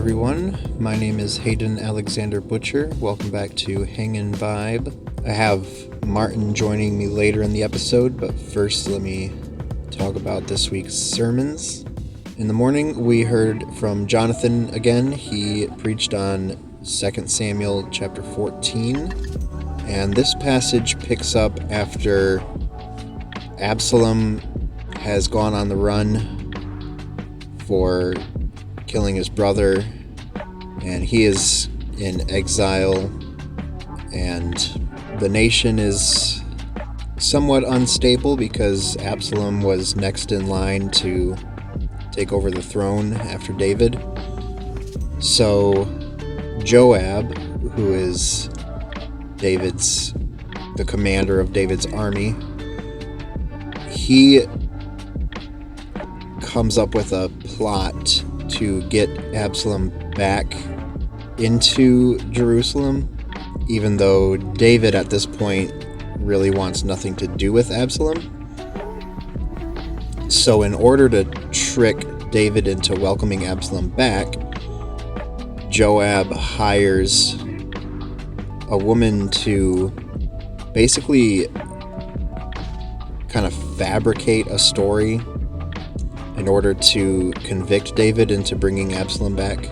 everyone. My name is Hayden Alexander Butcher. Welcome back to Hangin' Vibe. I have Martin joining me later in the episode, but first let me talk about this week's sermons. In the morning, we heard from Jonathan again. He preached on 2 Samuel chapter 14, and this passage picks up after Absalom has gone on the run for killing his brother, and he is in exile, and the nation is somewhat unstable because Absalom was next in line to take over the throne after David. So Joab, who is the commander of David's army, he comes up with a plot to get Absalom back into Jerusalem, even though David at this point really wants nothing to do with Absalom. So in order to trick David into welcoming Absalom back, Joab hires a woman to basically kind of fabricate a story in order to convict David into bringing Absalom back.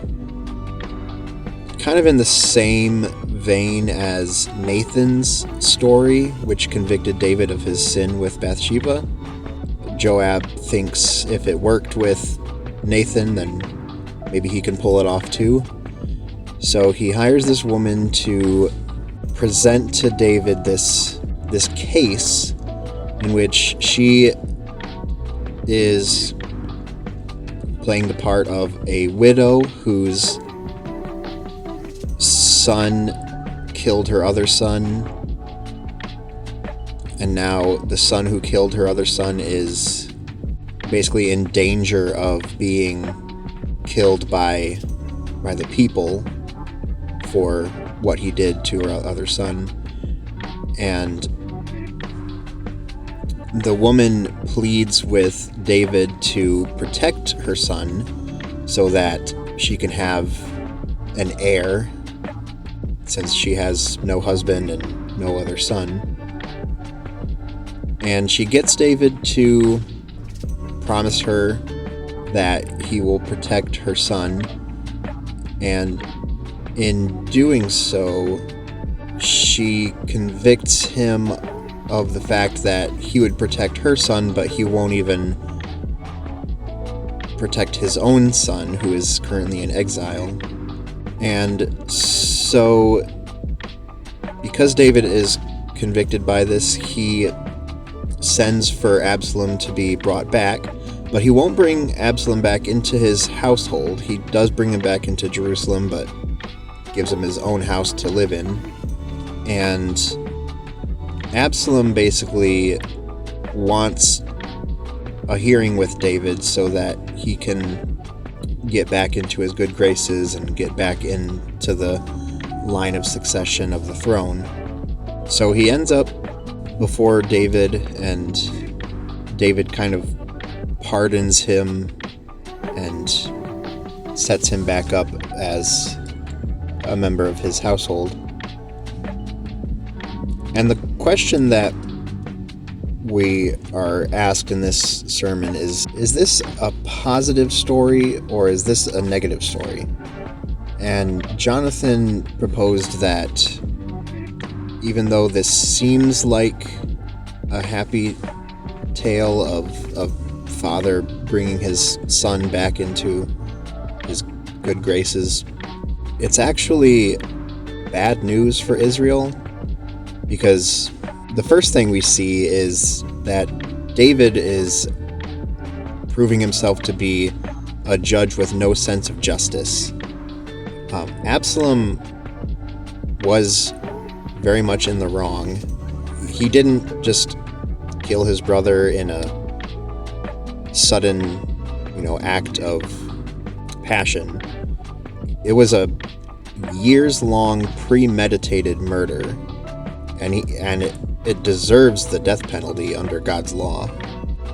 Kind of in the same vein as Nathan's story, which convicted David of his sin with Bathsheba. Joab thinks if it worked with Nathan, then maybe he can pull it off too. So he hires this woman to present to David this case in which she is playing the part of a widow whose son killed her other son, and now the son who killed her other son is basically in danger of being killed by the people for what he did to her other son. And the woman pleads with David to protect her son so that she can have an heir, since she has no husband and no other son. And she gets David to promise her that he will protect her son, and in doing so, she convicts him of the fact that he would protect her son, but he won't even protect his own son, who is currently in exile. And so, because David is convicted by this, he sends for Absalom to be brought back, but he won't bring Absalom back into his household. He does bring him back into Jerusalem, but gives him his own house to live in. And Absalom basically wants a hearing with David so that he can get back into his good graces and get back into the line of succession of the throne. So he ends up before David, and David kind of pardons him and sets him back up as a member of his household. And the question that we are asked in this sermon is this a positive story or is this a negative story? And Jonathan proposed that even though this seems like a happy tale of father bringing his son back into his good graces, it's actually bad news for Israel. Because the first thing we see is that David is proving himself to be a judge with no sense of justice. Absalom was very much in the wrong. He didn't just kill his brother in a sudden, act of passion. It was a years-long premeditated murder. And it deserves the death penalty under God's law.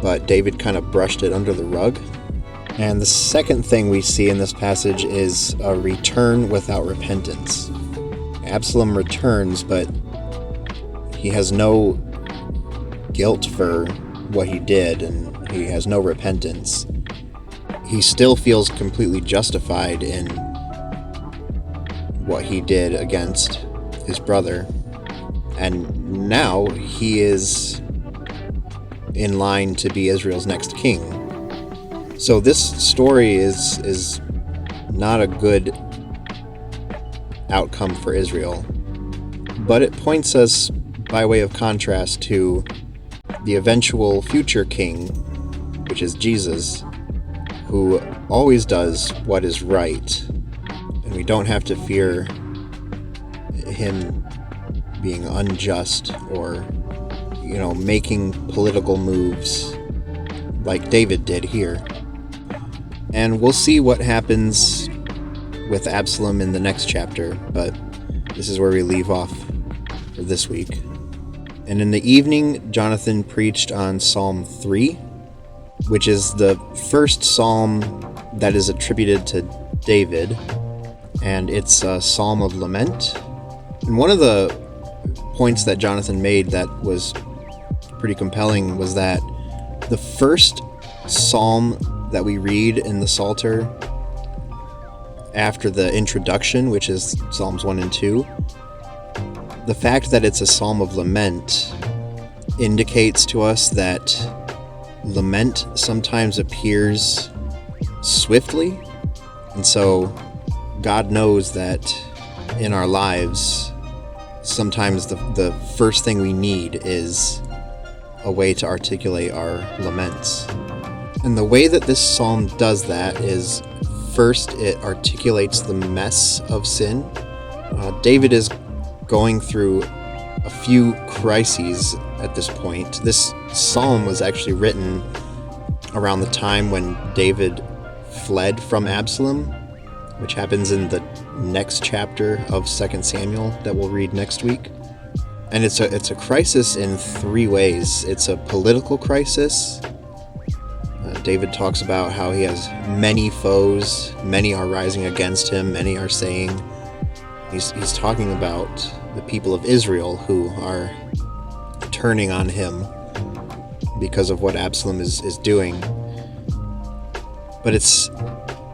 But David kind of brushed it under the rug. And the second thing we see in this passage is a return without repentance. Absalom returns, but he has no guilt for what he did, and he has no repentance. He still feels completely justified in what he did against his brother. And now he is in line to be Israel's next king. So this story is not a good outcome for Israel, but it points us, by way of contrast, to the eventual future king, which is Jesus, who always does what is right, and we don't have to fear him being unjust or, making political moves like David did here. And we'll see what happens with Absalom in the next chapter, but this is where we leave off for this week. And in the evening, Jonathan preached on Psalm 3, which is the first psalm that is attributed to David, and it's a psalm of lament. And one of the points that Jonathan made that was pretty compelling was that the first psalm that we read in the Psalter after the introduction, which is Psalms 1 and 2, the fact that it's a psalm of lament indicates to us that lament sometimes appears swiftly. And so God knows that in our lives, sometimes the first thing we need is a way to articulate our laments. And the way that this psalm does that is, first, it articulates the mess of sin. David is going through a few crises at this point. This psalm was actually written around the time when David fled from Absalom, which happens in the next chapter of 2 Samuel that we'll read next week. And it's a crisis in three ways. It's a political crisis. David talks about how he has many foes, many are rising against him, many are saying. He's talking about the people of Israel who are turning on him because of what Absalom is doing. But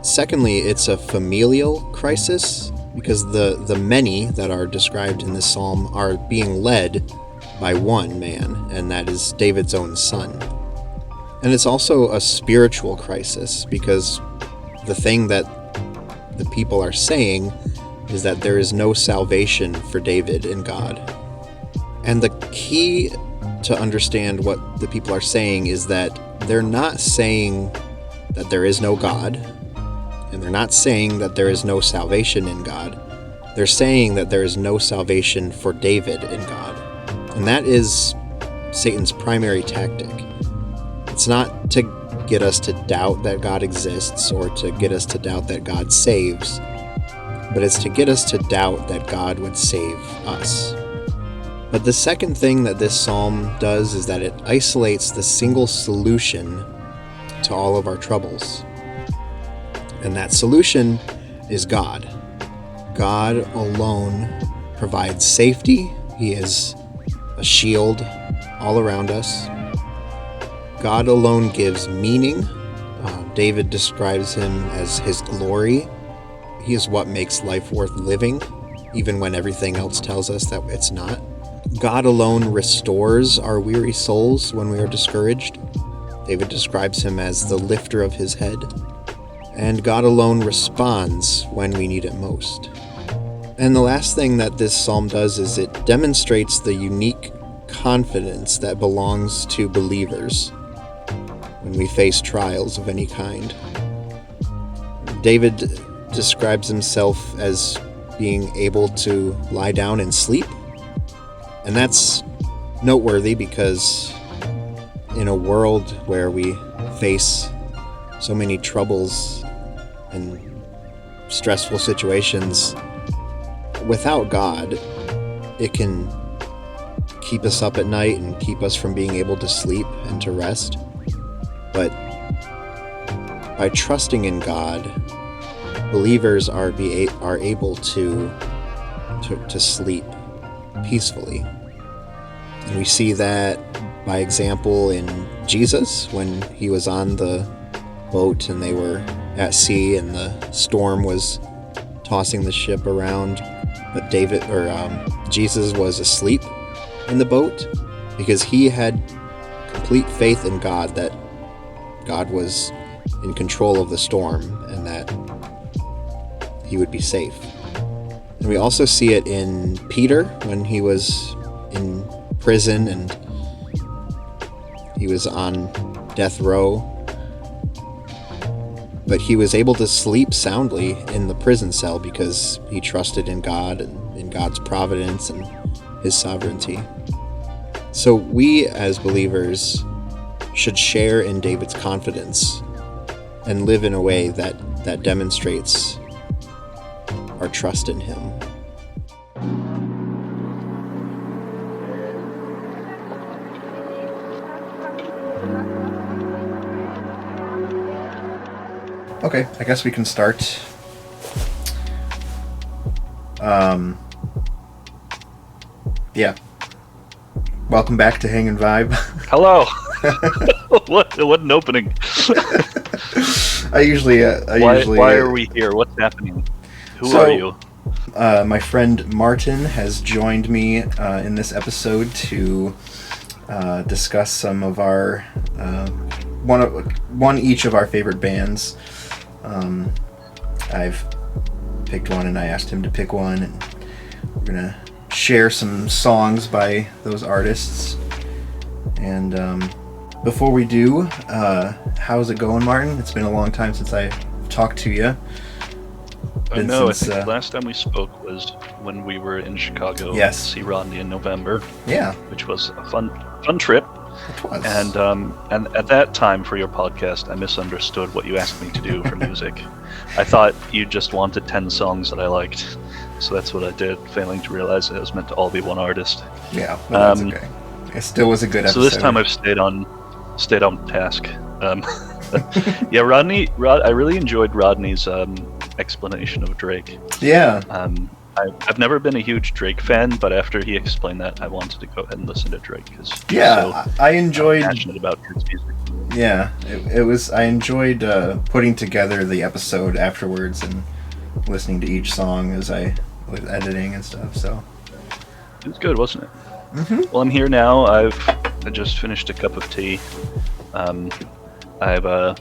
secondly, it's a familial crisis, because the many that are described in this psalm are being led by one man, and that is David's own son. And it's also a spiritual crisis, because the thing that the people are saying is that there is no salvation for David in God. And the key to understand what the people are saying is that they're not saying that there is no God, and they're not saying that there is no salvation in God. They're saying that there is no salvation for David in God. And that is Satan's primary tactic. It's not to get us to doubt that God exists or to get us to doubt that God saves, but it's to get us to doubt that God would save us. But the second thing that this psalm does is that it isolates the single solution to all of our troubles. And that solution is God. God alone provides safety. He is a shield all around us. God alone gives meaning. David describes him as his glory. He is what makes life worth living, even when everything else tells us that it's not. God alone restores our weary souls when we are discouraged. David describes him as the lifter of his head. And God alone responds when we need it most. And the last thing that this psalm does is it demonstrates the unique confidence that belongs to believers when we face trials of any kind. David describes himself as being able to lie down and sleep. And that's noteworthy because in a world where we face so many troubles and stressful situations, without God, it can keep us up at night and keep us from being able to sleep and to rest. But by trusting in God, believers are able to sleep peacefully. And we see that by example in Jesus when he was on the boat and they were at sea and the storm was tossing the ship around, but Jesus was asleep in the boat because he had complete faith in God that God was in control of the storm and that he would be safe. And we also see it in Peter when he was in prison and he was on death row, but he was able to sleep soundly in the prison cell because he trusted in God and in God's providence and his sovereignty. So we as believers should share in David's confidence and live in a way that demonstrates our trust in him. Okay, I guess we can start. Yeah. Welcome back to Hang and Vibe. Hello. What an opening. I usually. Why are we here? What's happening? Who are you? My friend Martin has joined me in this episode to discuss some of our one each of our favorite bands. I've picked one and I asked him to pick one, and we're gonna share some songs by those artists. And before we do, how's it going, Martin? It's been a long time since I talked to you. I know. I think last time we spoke was when we were in Chicago. Yes. To see Rodney in November. Yeah. Which was a fun trip. It was. And at that time for your podcast, I misunderstood what you asked me to do for music. I thought you just wanted 10 songs that I liked, so that's what I did, failing to realize it was meant to all be one artist. Yeah, but that's okay. It still was a good episode. So this time I've stayed on task. Yeah, Rodney. I really enjoyed Rodney's explanation of Drake. Yeah. I've never been a huge Drake fan, but after he explained that, I wanted to go ahead and listen to Drake because I enjoyed. Passionate about Drake's music. Yeah, it was. I enjoyed putting together the episode afterwards and listening to each song as I was editing and stuff. So it was good, wasn't it? Mm-hmm. Well, I'm here now. I just finished a cup of tea. I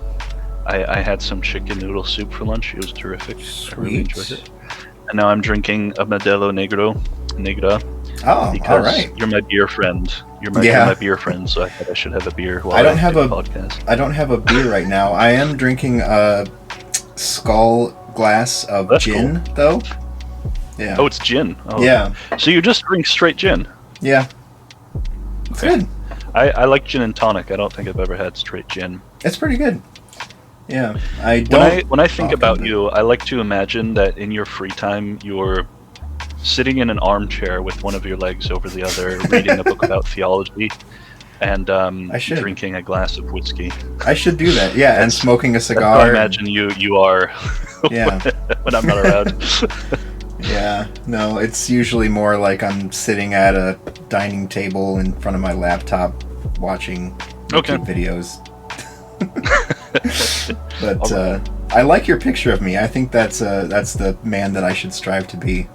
had some chicken noodle soup for lunch. It was terrific. Sweet. I really enjoyed it. And now I'm drinking a Modelo Negra. Oh, because all right. You're my beer friend. You're my beer friend, so I thought I should have a beer while I do the podcast. I don't have a beer right now. I am drinking a skull glass of gin, though. Yeah. Oh, it's gin. Oh. Yeah. So you just drink straight gin? Yeah. It's good. I like gin and tonic. I don't think I've ever had straight gin. It's pretty good. Yeah, I don't. When I think about you, I like to imagine that in your free time you're sitting in an armchair with one of your legs over the other, reading a book about theology, and drinking a glass of whiskey. I should do that. Yeah, and smoking a cigar. I imagine you are. Yeah. when I'm not around. Yeah. No, it's usually more like I'm sitting at a dining table in front of my laptop watching YouTube videos. But right. I like your picture of me. I think that's the man that I should strive to be.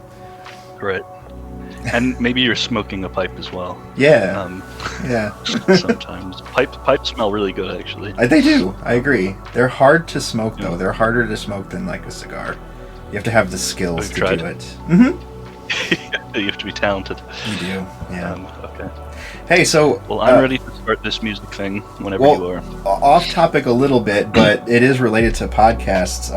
Right. And maybe you're smoking a pipe as well. Yeah. Yeah. Sometimes pipes smell really good, actually. They do. I agree. They're hard to smoke, though. They're harder to smoke than like a cigar. You have to have the skills to do it. Mm-hmm. You have to be talented. You do. Yeah. Okay. Hey, so... Well, I'm ready to start this music thing whenever you are. Off topic a little bit, but it is related to podcasts.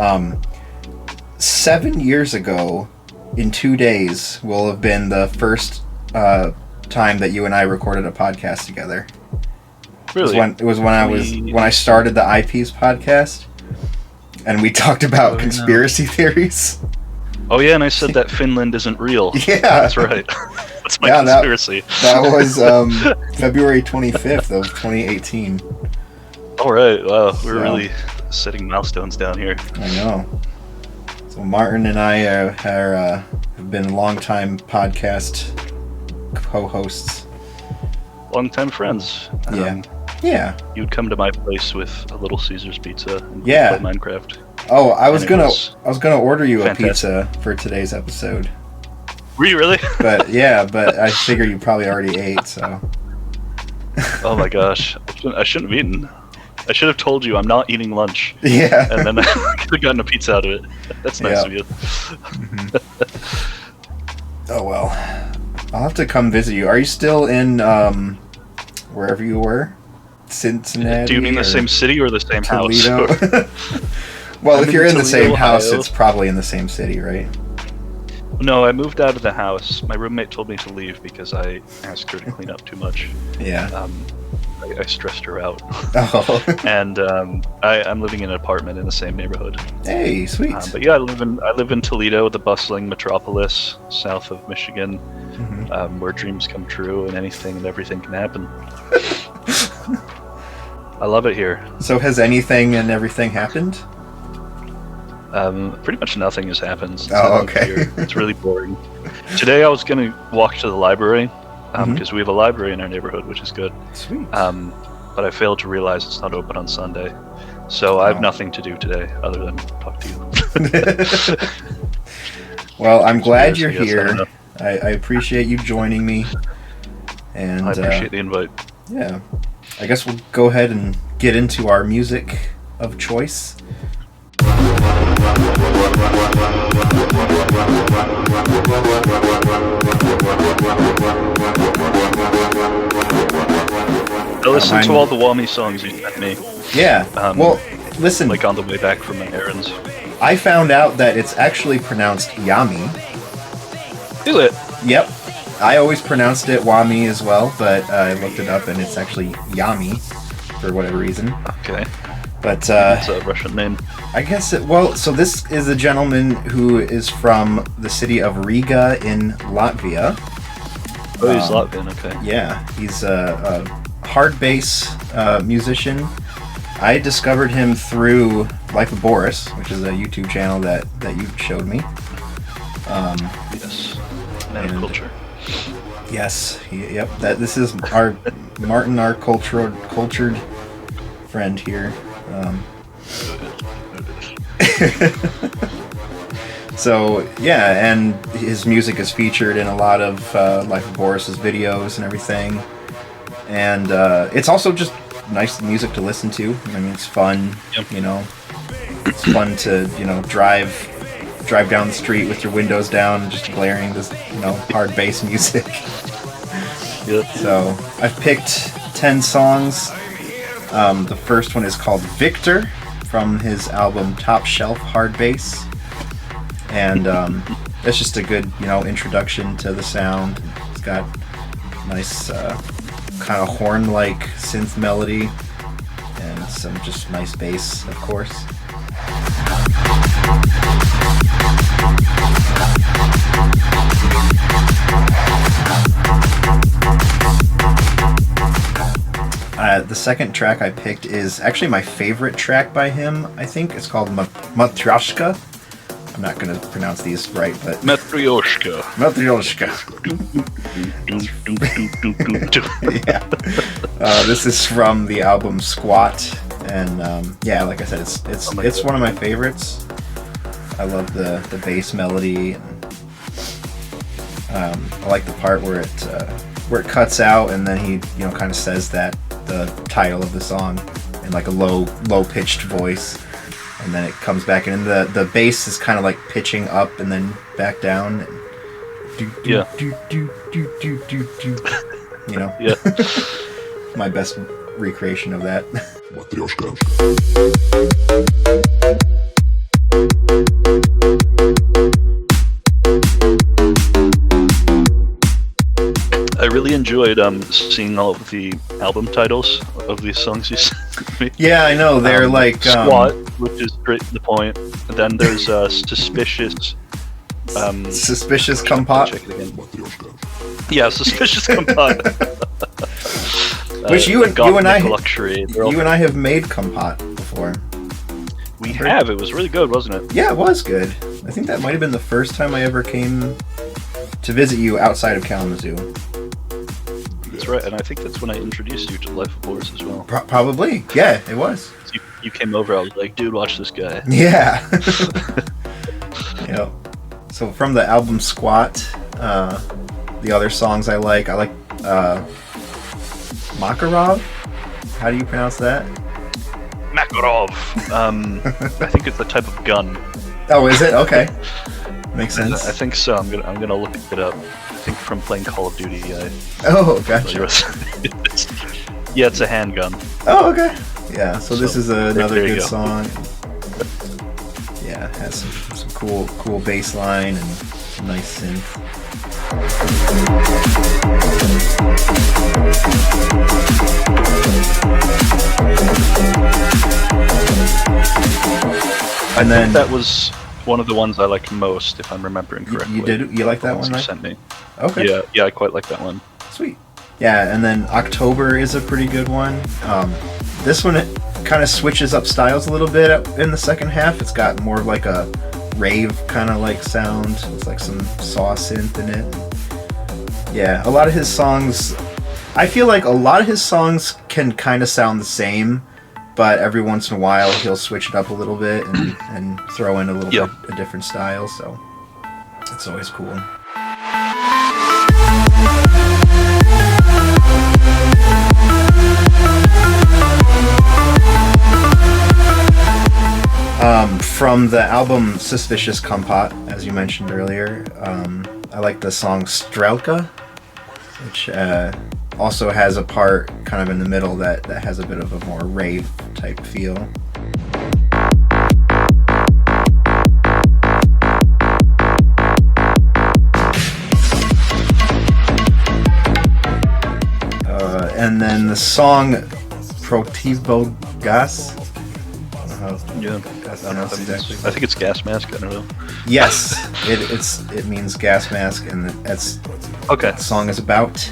7 years ago, in 2 days, will have been the first time that you and I recorded a podcast together. Really? It was when I started the Eyepiece podcast, and we talked about conspiracy theories. Oh yeah, and I said that Finland isn't real. Yeah, that's right. That's my conspiracy. That was February 25th of 2018. All right. Wow, we're setting milestones down here. I know. So Martin and I have been longtime podcast co-hosts. Longtime friends. Yeah. You'd come to my place with a Little Caesars pizza and play Minecraft. Oh, I was gonna order you a pizza for today's episode. Were you really? But I figure you probably already ate, so. Oh my gosh, I shouldn't have eaten. I should have told you I'm not eating lunch. Yeah. And then I could have gotten a pizza out of it. That's nice of you. Mm-hmm. Oh well. I'll have to come visit you. Are you still in wherever you were? Cincinnati? Do you mean the same city or the same Toledo? house? Well, if you're in the Toledo, same house, Ohio. it's probably in the same city, right? No, I moved out of the house. My roommate told me to leave because I asked her to clean up too much. Yeah. I stressed her out. Oh. And I'm living in an apartment in the same neighborhood. Hey, sweet. But yeah, I live in Toledo, the bustling metropolis south of Michigan, where dreams come true and anything and everything can happen. I love it here. So has anything and everything happened? Pretty much nothing has happened since Oh, I moved okay. here. It's really boring. Today I was going to walk to the library, because we have a library in our neighborhood, which is good. Sweet. But I failed to realize it's not open on Sunday. So I have nothing to do today other than talk to you. Well, I'm glad you're Yes, here. I appreciate you joining me. And I appreciate the invite. Yeah. I guess we'll go ahead and get into our music of choice. I listened to all the Uamee songs you sent me. Yeah. Well, listen. Like on the way back from my errands. I found out that it's actually pronounced Uamee. Do it. Yep. I always pronounced it Uamee as well, but I looked it up and it's actually Uamee for whatever reason. Okay. But It's a Russian name. I guess so this is a gentleman who is from the city of Riga in Latvia. Oh, he's Latvian, okay. Yeah, he's a hard bass musician. I discovered him through Life of Boris, which is a YouTube channel that you showed me. Yes. Man of culture. Yes, yep. This is our Martin, our cultured friend here. So yeah, and his music is featured in a lot of Life of Boris's videos and everything. And it's also just nice music to listen to. I mean, it's fun. Yep. You know, it's fun to drive down the street with your windows down, just blaring this hard bass music. Yep. So I've picked 10 songs. The first one is called Victor from his album Top Shelf Hard Bass, and it's just a good introduction to the sound. It's got nice kind of horn-like synth melody and some just nice bass, of course. The second track I picked is actually my favorite track by him, I think. It's called Matryoshka. I'm not going to pronounce these right, but... Matryoshka. Yeah. This is from the album Squat, and like I said, it's one of my favorites. I love the bass melody. And, I like the part where it cuts out, and then he kind of says the title of the song in like a low pitched voice, and then it comes back in, and the bass is kind of like pitching up and then back down. Yeah. Yeah. My best recreation of that. I really enjoyed seeing all of the album titles of these songs you sent me. Yeah, I know. They're like... Squat, which is straight to the point. And then there's Suspicious... Suspicious Compat? Check it again. Yeah, Suspicious Compat. Which you and I luxury. You and I have made Compat before. We have. It was really good, wasn't it? Yeah, it was good. I think that might have been the first time I ever came to visit you outside of Kalamazoo. That's right, and I think that's when I introduced you to Life of Boris as well. Probably. Yeah, it was. So you came over, I was like, dude, watch this guy. Yeah. Yep. So from the album Squat, the other songs I like Makarov. How do you pronounce that? Makarov. I think it's a type of gun. Oh, is it? Okay. Makes sense. I think so. I'm gonna look it up. I think from playing Call of Duty. Oh, gotcha. Yeah, it's a handgun. Oh, okay. Yeah. So this is another good go. song. Yeah, it has some cool bass line and some nice synth. I think that was one of the ones I liked most, if I'm remembering correctly. You did? You like that one, You right? sent me. Okay. Yeah, I quite like that one. Sweet. Yeah, and then October is a pretty good one. This one kind of switches up styles a little bit in the second half. It's got more of like a rave kind of like sound with like some saw synth in it. Yeah, a lot of his songs, I feel like a lot of his songs can kind of sound the same, but every once in a while he'll switch it up a little bit and throw in a little bit a different style, so it's always cool. From the album Suspicious Kompot, as you mentioned earlier, I like the song Strelka, which also has a part kind of in the middle that has a bit of a more rave type feel. And then the song Protivbogas. Yeah, I think it's gas mask. I don't know. Yes, it means gas mask, and that's okay. What the song is about.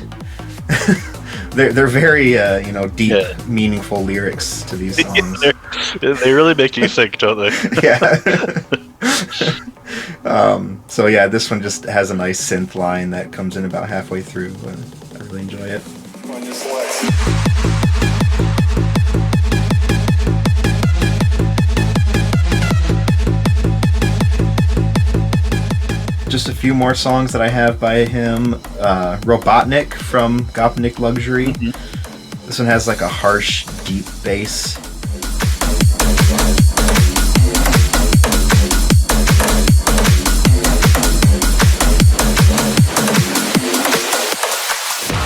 they're very deep, meaningful lyrics to these songs. They really make you think, don't they? Yeah. So yeah, this one just has a nice synth line that comes in about halfway through, and I really enjoy it. Just a few more songs that I have by him. Robotnik from Gopnik Luxury. Mm-hmm. This one has like a harsh, deep bass.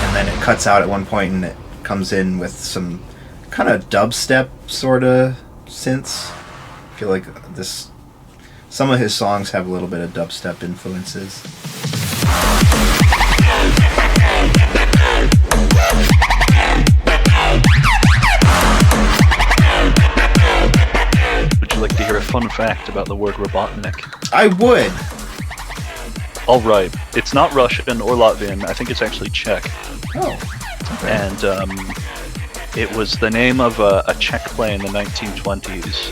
And then it cuts out at one point and it comes in with some kind of dubstep sort of synths. I feel like some of his songs have a little bit of dubstep influences. Would you like to hear a fun fact about the word Robotnik? I would. All right. It's not Russian or Latvian. I think it's actually Czech. Oh. Okay. And it was the name of a Czech play in the 1920s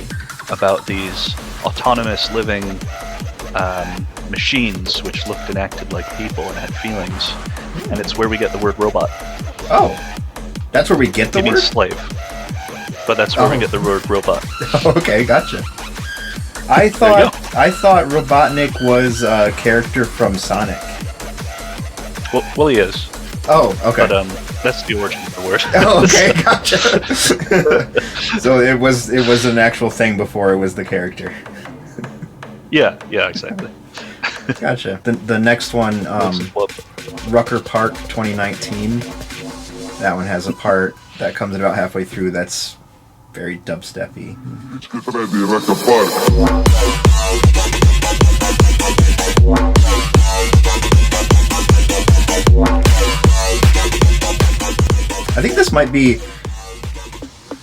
about these autonomous living machines which looked and acted like people and had feelings, and it's where we get the word robot. Oh, that's where we get the word? It means slave, but that's where we get the word robot. Okay, gotcha. I thought Robotnik was a character from Sonic. Well, he is. Oh, okay. But that's the origin of the word. Oh, okay, gotcha. So it was an actual thing before it was the character. Yeah, exactly. Gotcha. The next one, Rucker Park 2019. That one has a part that comes in about halfway through that's very dubsteppy. I think this might be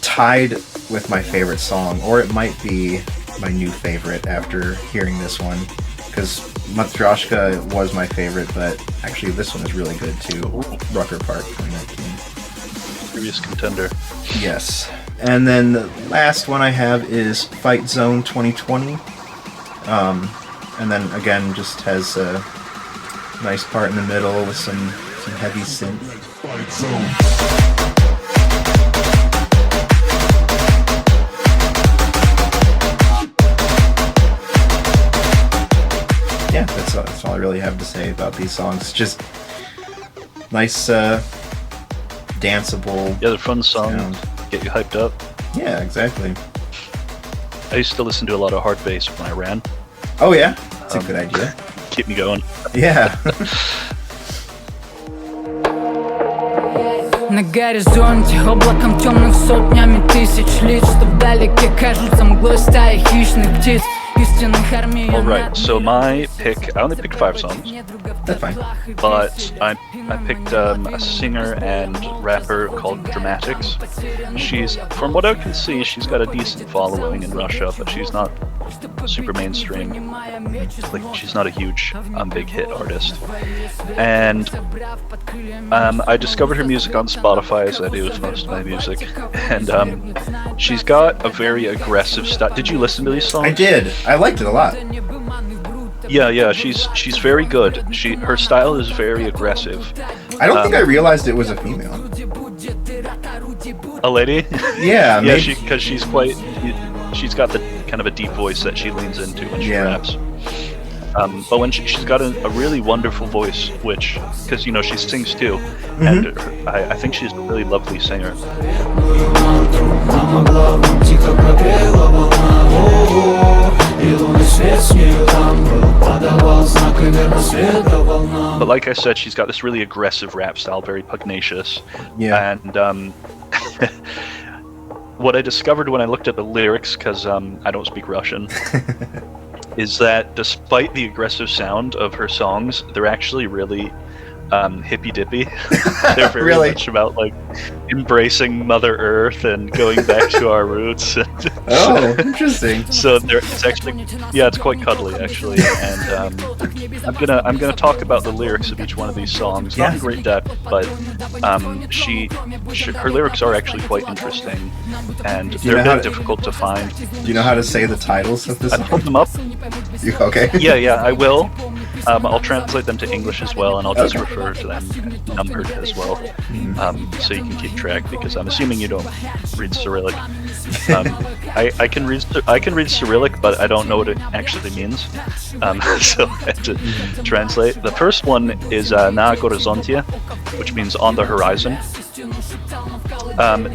tied with my favorite song, or it might be my new favorite after hearing this one, because Matryoshka was my favorite, but actually this one is really good too. Rucker Park 2019. Serious contender. Yes. And then the last one I have is Fight Zone 2020. And then again, just has a nice part in the middle with some heavy synth. Fight Zone. Yeah, that's all I really have to say about these songs. Just nice, danceable. Yeah, they're fun songs. Get you hyped up. Yeah, exactly. I used to listen to a lot of hard bass when I ran. Oh yeah, that's a good idea. Keep me going. Yeah. На горизонте облаком темных сотнями тысяч лиц, что вдалеке кажутся мглой стаи хищных птиц. Alright, so my pick, I only picked 5 songs. That's fine. But I picked a singer and rapper called Drummatix. She's, from what I can see, she's got a decent following in Russia, but she's not super mainstream. Like, she's not a huge, big hit artist. And I discovered her music on Spotify, as I do with most of my music. And she's got a very aggressive style. Did you listen to these songs? I did. I liked it a lot. Yeah, she's very good. Her style is very aggressive. I don't think I realized it was a female. A lady? Yeah, yeah, because she's got the kind of a deep voice that she leans into when she raps. But when she's got a really wonderful voice, which, because she sings too, and I think she's a really lovely singer. But like I said, she's got this really aggressive rap style, very pugnacious. Yeah. And what I discovered when I looked at the lyrics, because I don't speak Russian, is that despite the aggressive sound of her songs, they're actually really hippy-dippy. They're very much about like embracing Mother Earth and going back to our roots. Oh, interesting. So it's actually, it's quite cuddly actually. And I'm gonna talk about the lyrics of each one of these songs, not in great depth, but her lyrics are actually quite interesting, and they're a bit difficult to find. Do you know how to say the titles of the songs? I pulled them up. Okay. Yeah, I will. I'll translate them to English as well, and I'll just refer to them numbered as well, so you can keep track. Because I'm assuming you don't read Cyrillic. I can read Cyrillic, but I don't know what it actually means. So I have to translate. The first one is Na Horizonte, which means on the horizon.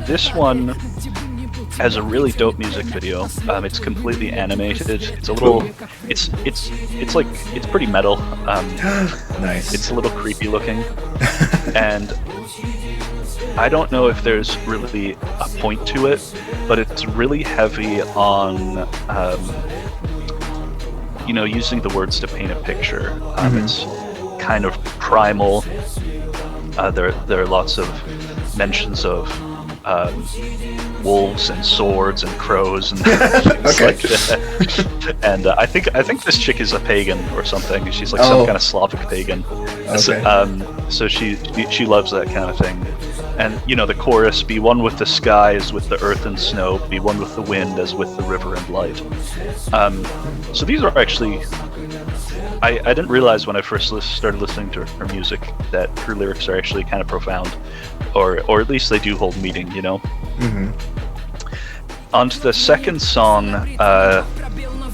This one has a really dope music video. It's completely animated. It's a little, it's pretty metal. Nice. It's a little creepy looking, and I don't know if there's really a point to it, but it's really heavy on, using the words to paint a picture. It's kind of primal. There are lots of mentions of wolves and swords and crows and things like that. And I think this chick is a pagan or something. She's like some kind of Slavic pagan. Okay. So she loves that kind of thing. And the chorus: "Be one with the sky as with the earth and snow. Be one with the wind as with the river and light." So these are actually. I didn't realize when I first started listening to her music that her lyrics are actually kind of profound, or at least they do hold meaning, On to the second song,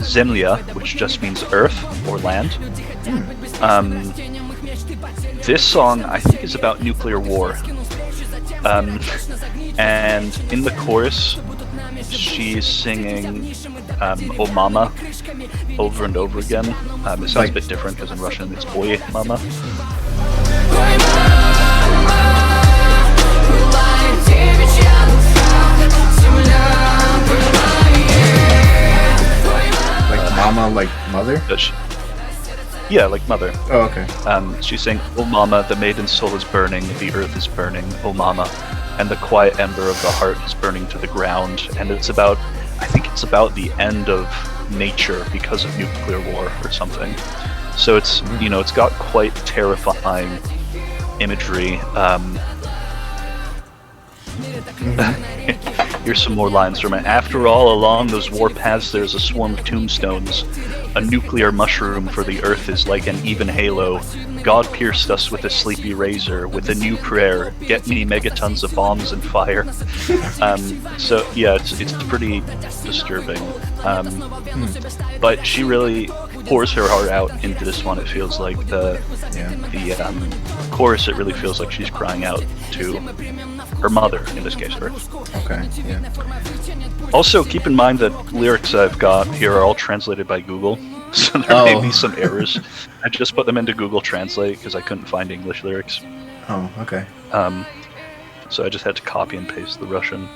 Zemlya, which just means earth or land. This song, I think, is about nuclear war. And in the chorus, she's singing "Oh Mama" over and over again. It sounds a bit different because in Russian it's "Oi Mama." Like mama, like mother? Yeah, like mother. Oh, okay. She's saying, "Oh Mama, the maiden's soul is burning, the earth is burning, oh Mama, and the quiet ember of the heart is burning to the ground." And I think it's about the end of nature because of nuclear war or something. So it's, it's got quite terrifying imagery. Here's some more lines from it. After all, along those warpaths there's a swarm of tombstones. A nuclear mushroom for the earth is like an even halo. God pierced us with a sleepy razor, with a new prayer, get me megatons of bombs and fire. So yeah, it's pretty disturbing. But she really pours her heart out into this one. It feels like the chorus, it really feels like she's crying out to her mother, in this case, Earth. Okay, yeah. Also, keep in mind that lyrics I've got here are all translated by Google, so there may be some errors. I just put them into Google Translate because I couldn't find English lyrics. Oh, okay. So I just had to copy and paste the Russian.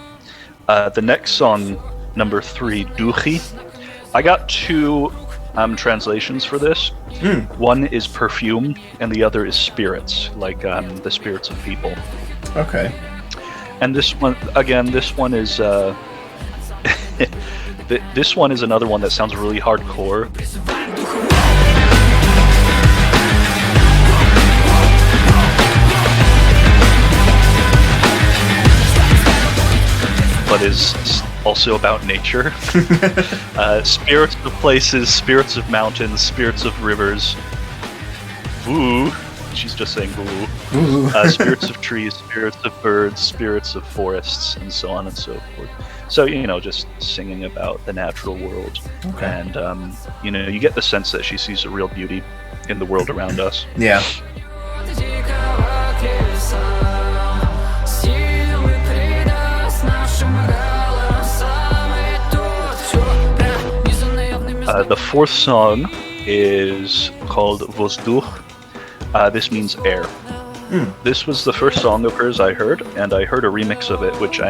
The next song, number 3, Duchi. I got 2 translations for this. One is perfume, and the other is spirits, like the spirits of people. Okay. And this one, again, this one is this one is another one that sounds really hardcore. But is also about nature. Spirits of places, spirits of mountains, spirits of rivers. Ooh. She's just saying boo. Spirits of trees, spirits of birds, spirits of forests, and so on and so forth. So, just singing about the natural world. Okay. And, you get the sense that she sees a real beauty in the world around us. Yeah. The 4th song is called Vozduch. This means air. This was the first song of hers I heard, and I heard a remix of it, which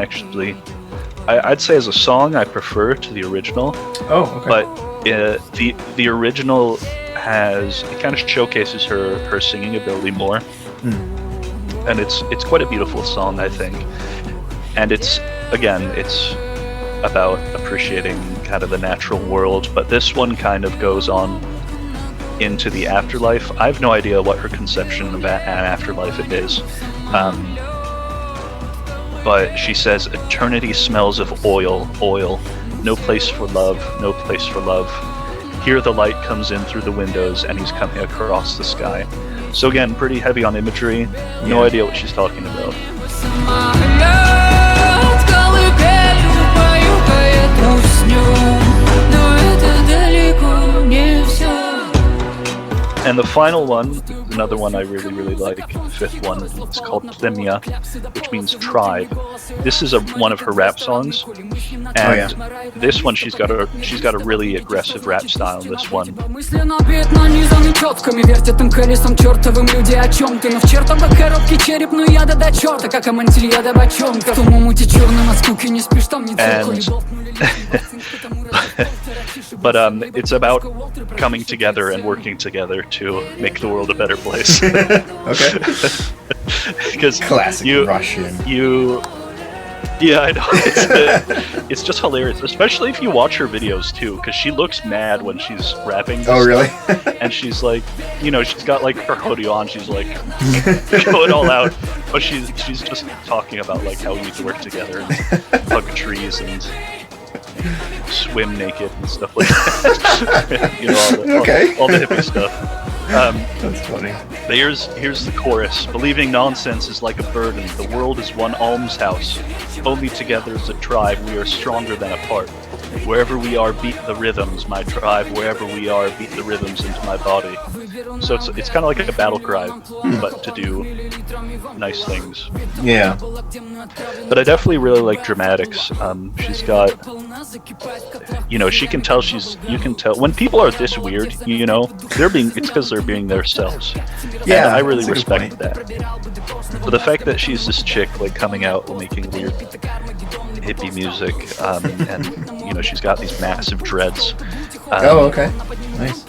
I'd say as a song I prefer to the original. Oh, okay. But the original it kind of showcases her singing ability more, and it's quite a beautiful song, I think. And it's about appreciating kind of the natural world, but this one kind of goes on into the afterlife. I have no idea what her conception of an afterlife it is, but she says eternity smells of oil, no place for love, no place for love. Here the light comes in through the windows and he's coming across the sky. So again, pretty heavy on imagery. No idea what she's talking about. And the final one, another one I really, really like, the 5th one, it's called Plemia, which means tribe. This is one of her rap songs, and this one she's got a really aggressive rap style in this one. But it's about coming together and working together to make the world a better place. Okay. Because classic Russian. Yeah, I know. It's just hilarious, especially if you watch her videos too, because she looks mad when she's rapping. Oh, really? And she's like, she's got like her hoodie on. She's like going all out, but she's just talking about like how we need to work together and hug trees and swim naked and stuff like that. all the hippie stuff. That's funny. But here's the chorus. Believing nonsense is like a burden. The world is one almshouse. Only together as a tribe we are stronger than apart. Wherever we are, beat the rhythms, my tribe. Wherever we are, beat the rhythms into my body. So it's kind of like a battle cry, but to do nice things. Yeah. But I definitely really like Drummatix. She's got, she can tell you can tell when people are this weird, it's because they're being themselves. Yeah, and I really respect that. But the fact that she's this chick like coming out and making weird hippie music, and she's got these massive dreads. Oh, okay, nice.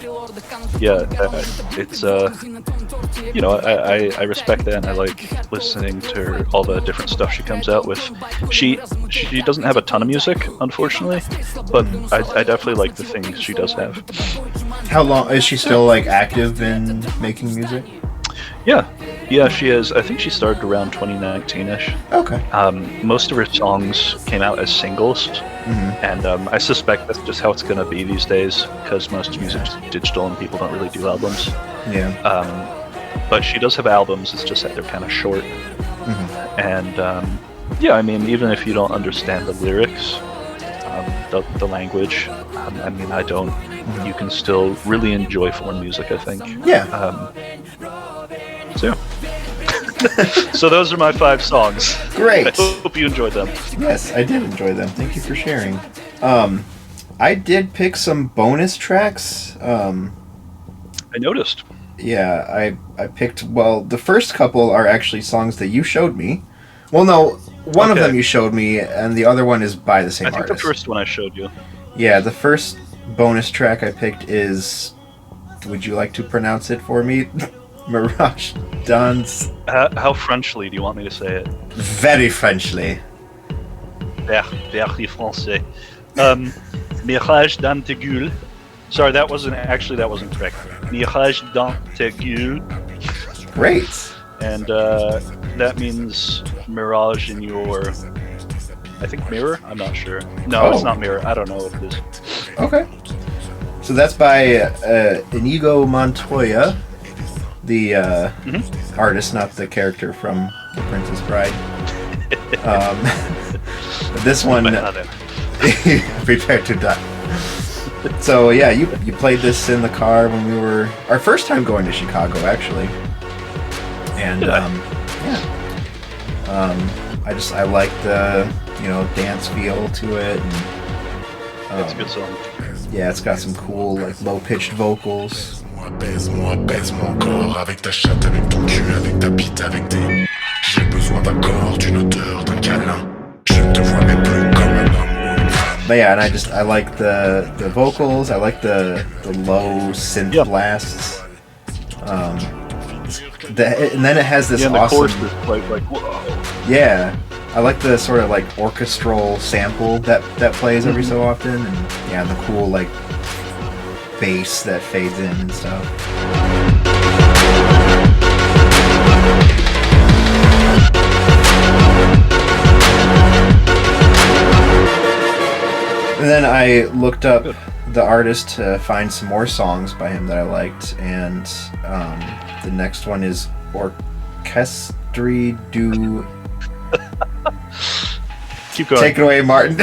Yeah, it's I respect that, and I like listening to her, all the different stuff she comes out with. She doesn't have a ton of music, unfortunately, but I definitely like the things she does have. How long is she still like active in making music? Yeah, Yeah, she is. I think she started around 2019-ish. Okay. Most of her songs came out as singles, and I suspect that's just how it's going to be these days, because most music's digital and people don't really do albums. Yeah. But she does have albums, it's just that they're kind of short. And yeah, I mean, even if you don't understand the lyrics, the language, I mean, I don't, you can still really enjoy foreign music, I think. Yeah. So yeah. So those are my 5 songs. Great. I hope you enjoyed them. Yes, I did enjoy them. Thank you for sharing. I did pick some bonus tracks. I noticed. Yeah, I picked, well, the first couple are actually songs that you showed me. Well, no, one of them you showed me, and the other one is by the same artist. I think the first one I showed you. Yeah, the first bonus track I picked is, would you like to pronounce it for me? Mirage Dance. How Frenchly do you want me to say it? Very Frenchly. Very français. Mirage d'Antegul. Sorry, that wasn't correct. Mirage d'Antegul. Great. And that means mirage in your, I think, mirror? I'm not sure. No, It's not mirror. I don't know what it is. Okay. So that's by Inigo Montoya, the artist, not the character from The Princess Bride. This one, Prepare to Die. So yeah, you played this in the car when we were our first time going to Chicago, actually. And I like the dance feel to it. And, it's a good song. Yeah, it's got some cool like low pitched vocals. Baise-moi mon corps avec ta chatte, avec ton cul, avec ta bite, avec tes. J'ai besoin d'un corps, d'une odeur, d'un câlin. Je ne te vois même plus comme un homme ou une femme. But yeah, and I like the vocals. I like the low synth blasts. And then it has this the awesome. chorus is like whoa. Yeah, I like the sort of like orchestral sample that plays every so often, and yeah, the cool like bass that fades in and stuff. And then I looked up the artist to find some more songs by him that I liked, and the next one is Orchestre du. Keep going. Take it away, Martin.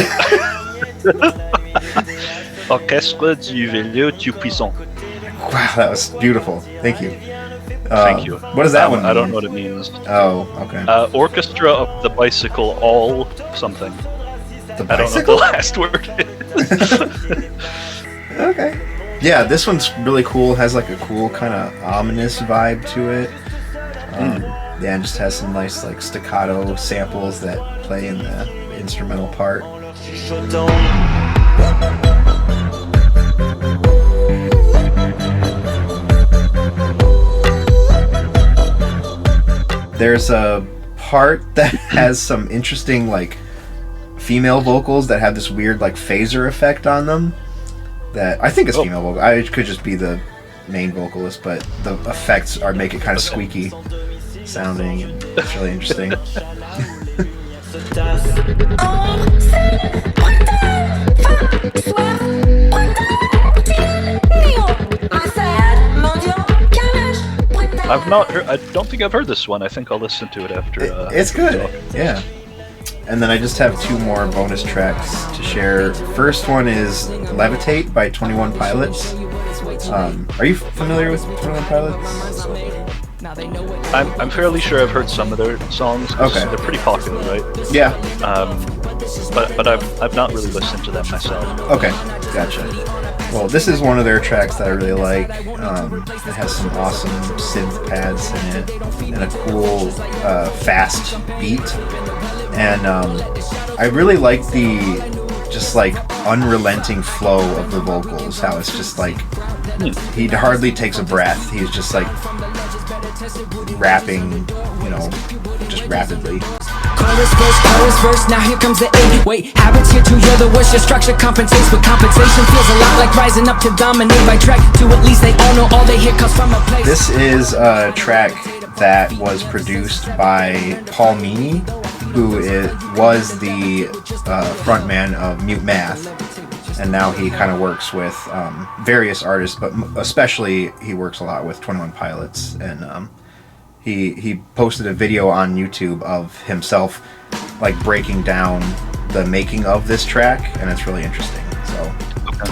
Orchestre du vélo tout-puissant. Wow, that was beautiful. Thank you. Thank you. What does that one mean? I don't know what it means. Oh, okay. Orchestra of the bicycle, all something. The I don't know bicycle? what the last word is. Okay. Yeah, this one's really cool. Has like a cool kind of ominous vibe to it. Yeah, and just has some nice like staccato samples that play in the instrumental part. There's a part that has some interesting like female vocals that have this weird like phaser effect on them that I think is female vocal. It could just be the main vocalist, but the effects make it kind of squeaky sounding, and it's really interesting. I've not heard. I don't think I've heard this one. I think I'll listen to it after. It's good. Yeah. And then I just have 2 more bonus tracks to share. First one is Levitate by 21 Pilots. Are you familiar with 21 Pilots? I'm fairly sure I've heard some of their songs. Okay. They're pretty popular, right? Yeah. But I've not really listened to them myself. Okay, gotcha. Well, this is one of their tracks that I really like. It has some awesome synth pads in it and a cool fast beat. And I really like the just like unrelenting flow of the vocals. How it's just like he hardly takes a breath. He's just like rapping, just rapidly. Chorus verse, now here comes the 8. Wait, habits here to hear the worst. Your structure compensates, but compensation feels a lot like rising up to dominate by track. To at least they all know all they hear comes from a place. This is a track that was produced by Paul Meany, who was the frontman of Mute Math, and now he kind of works with various artists, but especially he works a lot with 21 Pilots, and he posted a video on YouTube of himself like breaking down the making of this track, and it's really interesting. So, okay.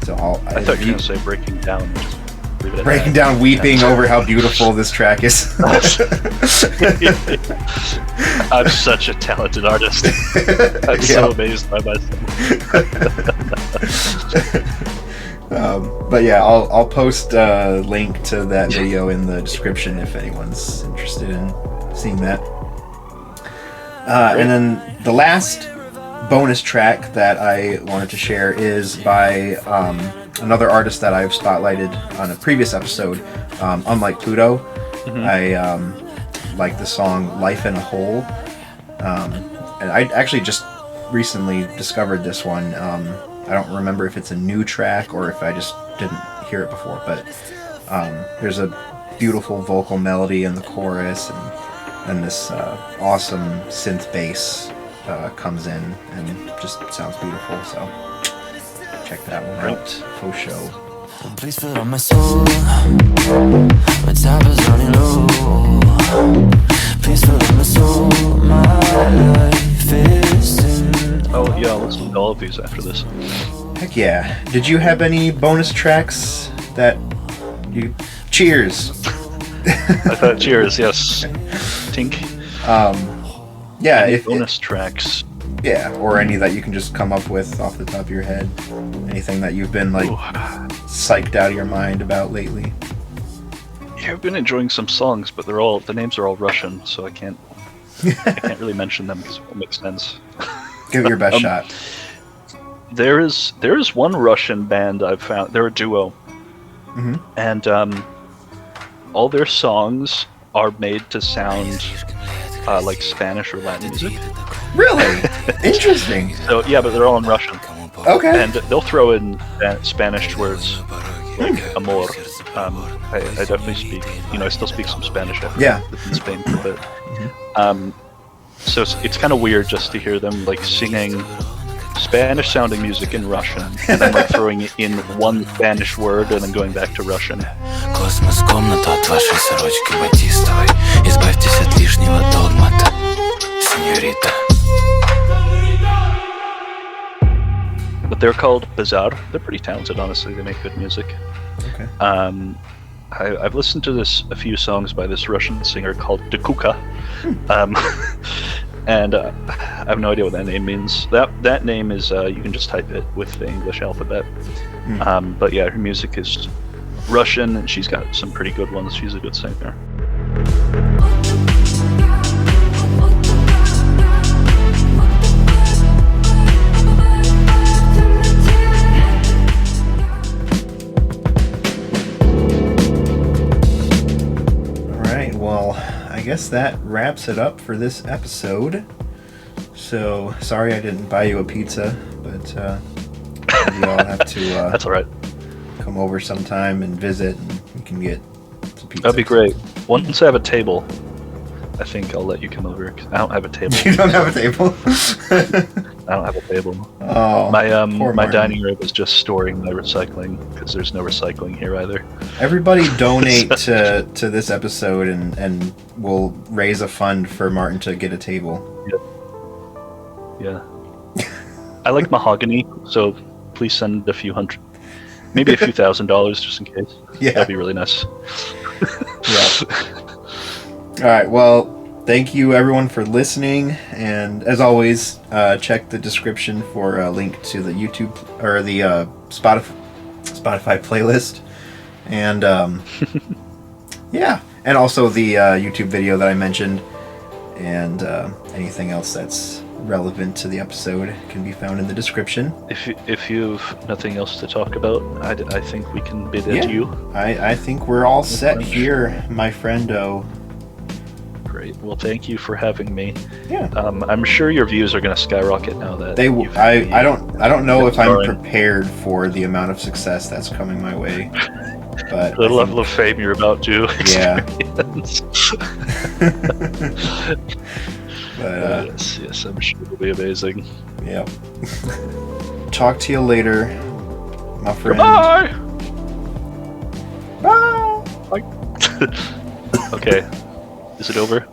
So I thought you were going to say breaking down. Just leave it at breaking that. down, weeping over how beautiful this track is. I'm such a talented artist. I'm so amazed by myself. But yeah, I'll post a link to that video in the description if anyone's interested in seeing that. And then the last bonus track that I wanted to share is by another artist that I've spotlighted on a previous episode, Unlike Pluto. Mm-hmm. I like the song Life in a Hole. And I actually just recently discovered this one. I don't remember if it's a new track or if I just didn't hear it before, but there's a beautiful vocal melody in the chorus, and this awesome synth bass comes in and just sounds beautiful. So check that one out. Faux show. Please fill up my soul. My tap is running low. Please fill up my soul. My life is in. Oh yeah, I'll listen to all of these after this. Heck yeah. Did you have any bonus tracks that you... Cheers! I thought cheers, yes. Tink. Yeah, any bonus tracks. Yeah, or any that you can just come up with off the top of your head. Anything that you've been like psyched out of your mind about lately. Yeah, I've been enjoying some songs, but the names are all Russian, so I can't really mention them because it won't make sense. Give it your best shot. There is one Russian band I've found. They're a duo, and all their songs are made to sound like Spanish or Latin music. Really? Interesting. So yeah, but they're all in Russian. Okay. And they'll throw in Spanish words like amor. I definitely speak. I still speak some Spanish. I've lived in Spain for a bit. So it's kind of weird just to hear them like singing Spanish-sounding music in Russian, and then like throwing in one Spanish word and then going back to Russian. Космос, комната от вашей сорочки батистовой. Избавьтесь от лишнего догмата, сеньорита. But they're called Bazaar. They're pretty talented, honestly. They make good music. Okay. I've listened to a few songs by this Russian singer called Dekuka. And I have no idea what that name means. That name is, you can just type it with the English alphabet. But yeah, her music is Russian, and she's got some pretty good ones. She's a good singer. I guess that wraps it up for this episode. So, sorry I didn't buy you a pizza, but we all have to That's alright. Come over sometime and visit, and we can get some pizza. That'd be great. Once I have a table, I think I'll let you come over. 'Cause I don't have a table. You don't have a table? I don't have a table. Oh, my dining room is just storing my recycling, because there's no recycling here either. Everybody donate to this episode, and we'll raise a fund for Martin to get a table. Yeah. I like mahogany, so please send a few hundred, maybe a few $1,000 just in case. Yeah. That'd be really nice. All right, well, thank you everyone for listening, and as always, check the description for a link to the YouTube or the Spotify playlist, and and also the YouTube video that I mentioned, and anything else that's relevant to the episode can be found in the description. If you've nothing else to talk about, I think we can bid adieu. I think we're all set here, my friendo. Great. Well, thank you for having me. Yeah. I'm sure your views are going to skyrocket now that I don't know if I'm prepared for the amount of success that's coming my way. But the level of fame you're about to Yeah. experience. But, yes, I'm sure it'll be amazing. Yep. Talk to you later, my friend. Bye. Bye. Okay, is it over?